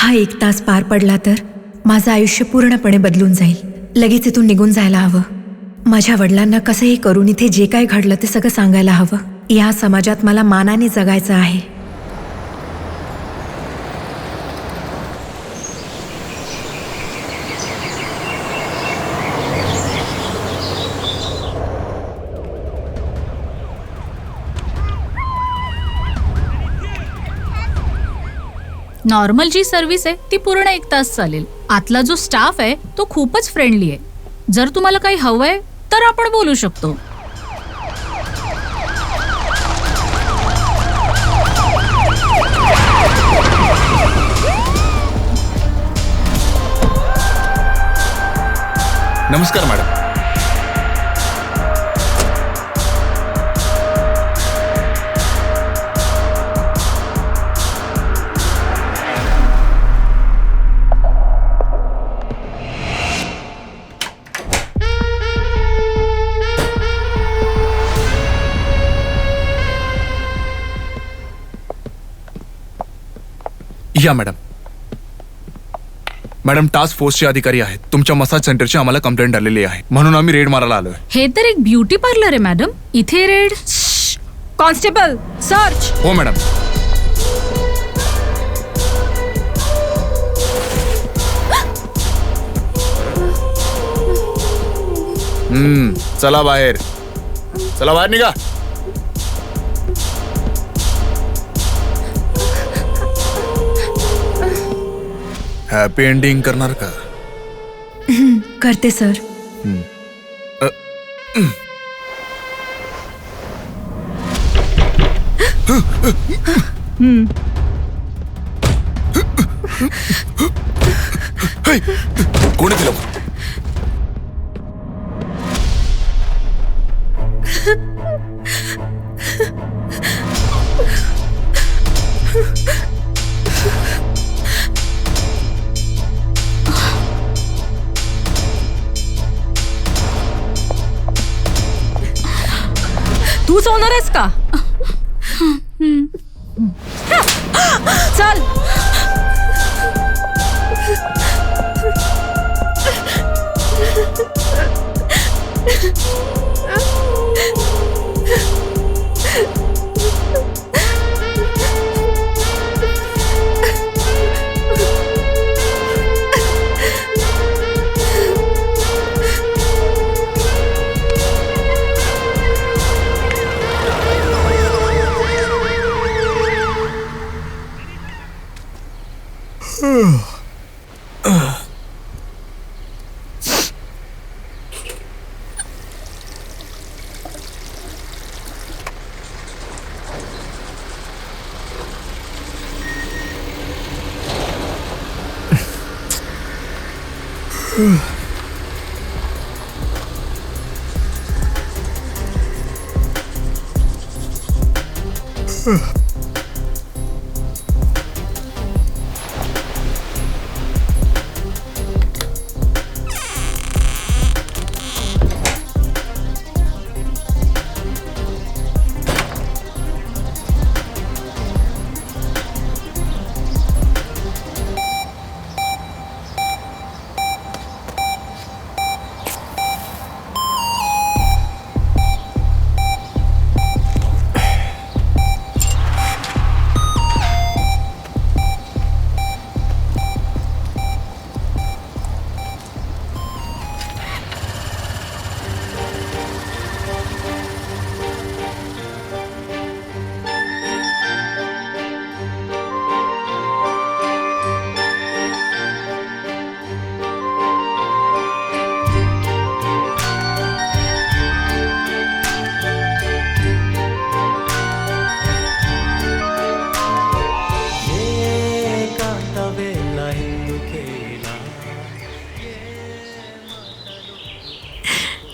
हा 1 तास पार पडला तर माझं आयुष्य पूर्णपणे बदलून जाईल. लगेच इथून निघून जायला हवं. माझ्या वडिलांना कसंही करून इथे जे काय घडलं ते सगळं सांगायला हवं. या समाजात मला मानाने जगायचं आहे. नॉर्मल जी सर्व्हिस आहे ती पूर्ण 1 तास चालेल. आतला जो स्टाफ आहे तो खूपच फ्रेंडली आहे. जर तुम्हाला काही हवंय तर आपण बोलू शकतो. नमस्कार मॅडम. या मॅडम. मॅडम, टास्क फोर्सचे अधिकारी आहेत. तुमच्या मसाज सेंटरची आम्हाला कंप्लेंट आलेली आहे, म्हणून आम्ही रेड मारायला आलोय. हे तर एक ब्युटी पार्लर आहे मॅडम. इथे रेड. Constable search. हो मॅडम. चला बाहेर. चला बाहेर निघा. हॅपी एंडिंग करणार का? करते सर. कोणी दिलं? तूच होणार आहेस का? चल.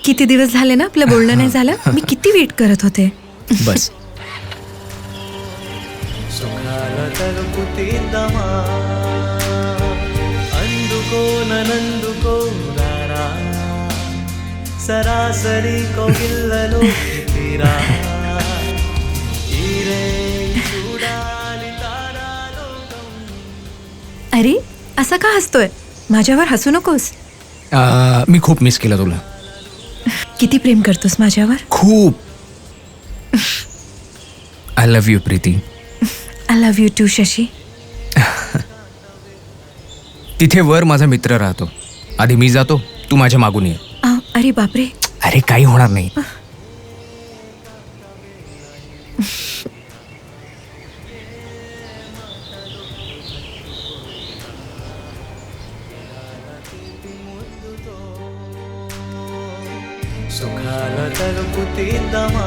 किती दिवस झाले ना आपलं बोलणं नाही झालं. मी किती वेट करत होते. बस. సరాసరి కోగిల్లలో తీరా अरे असा का हसतोय? माझ्यावर हसू नकोस. मी खूप मिस केलं तुला. किती प्रेम करतोस माझ्यावर? खूप. I love you Preeti. I love you too Shashi. तिथे वर माझा मित्र राहतो. आधी मी जातो, तू माझ्या मागून ये. अरे बापरे. अरे काही होणार नाही. సుఖాల తలుపు తీద్దామా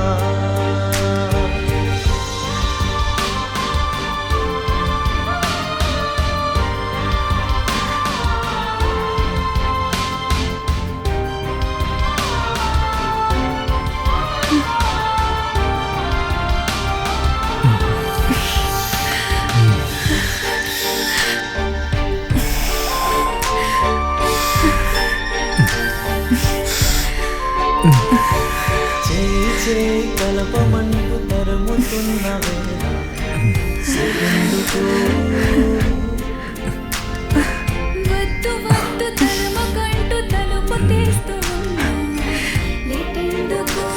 చేయి చేయి కలపమంటూ తరుముతున్న వేళ ఎందుకు వద్దు వద్దు తరుమకంటూ తలుపు తీస్తూ ఉన్నా లేటెందుకు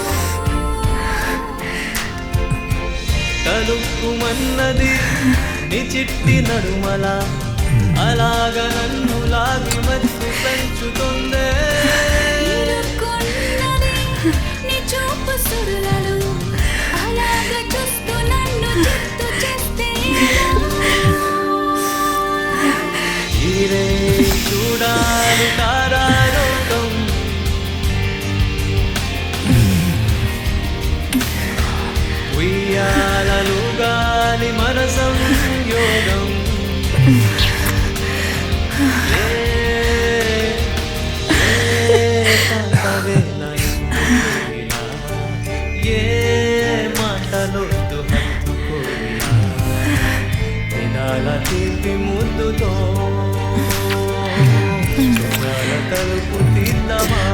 తలుపుమన్నది నీ చిట్టి నడుమల అలాగ నన్ను లాగి మత్తు పెంచుతుందే ఇరుక్కున్నది నీ చూపు సురులలో అలాగ చూస్తూ నన్ను చిత్తు చేస్తే ఈరే చూడాలి తారాలోకం ఉయ్యాలలు గాలి మన సంయోగం ఏ మాటలొద్దు హత్తుకోయినా వినాల తీపి ముద్దుతో చూడాల తలుపు తీద్దామా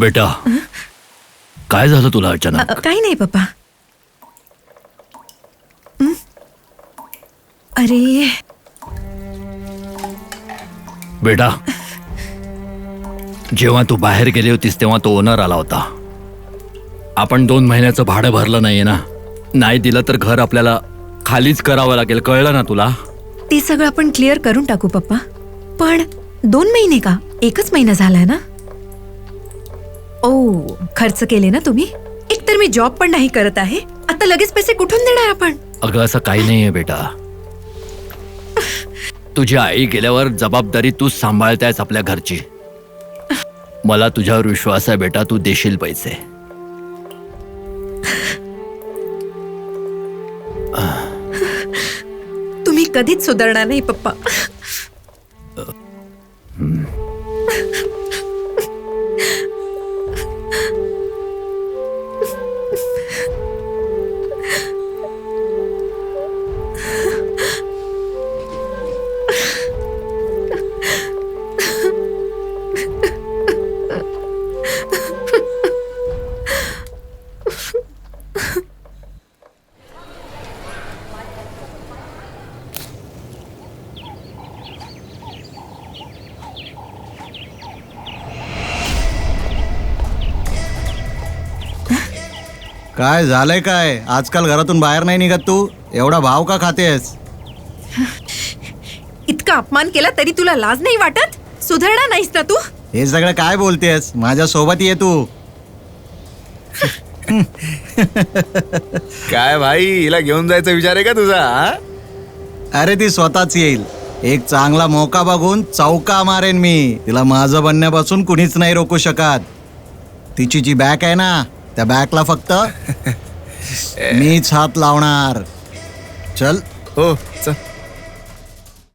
बेटा काय झालं तुला अचानक? काही नाही पप्पा. अरे बेटा जेव्हा तू बाहेर गेली होतीस तेव्हा तो ओनर आला होता. आपण 2 महिन्याचं भाडं भरलं नाहीये ना. नाही दिलं तर घर आपल्याला खालीच करावं लागेल, कळलं ना तुला? ते सगळं आपण क्लिअर करून टाकू पप्पा. पण 2 महिने का? 1च महिना झालाय ना. ओ खर्च केले ना तुम्ही. एकतर मी जॉब पण नाही करत आहे. आता लगेच पैसे कुठून देणार आपण? अगं असं काही नाहीये बेटा. तुझी आई गेल्यावर जबाबदारी तूच सांभाळतायस आपल्या घरची. मला तुझ्यावर विश्वास आहे बेटा, तू देशील पैसे. तुम्ही कधीच सुधारणार नाही पप्पा. काय झालंय काय? आजकाल घरातून बाहेर नाही निघत तू. एवढा भाव का खातेस? इतका अपमान केला तरी तुला लाज नाही वाटत? सुधारणार नाहीस ना तू? हे सगळं काय बोलतेस? माझ्या सोबत ये तू. काय भाई, हिला घेऊन जायचा विचार आहे का तुझा हा? अरे ती स्वतःच येईल. एक चांगला मौका बघून चौका मारेन मी. तिला माझं बनण्यापासून कुणीच नाही रोखू शकत. तिची जी बॅक आहे ना, त्या बॅकला फक्त मीच हात लावणार. चल. हो चल.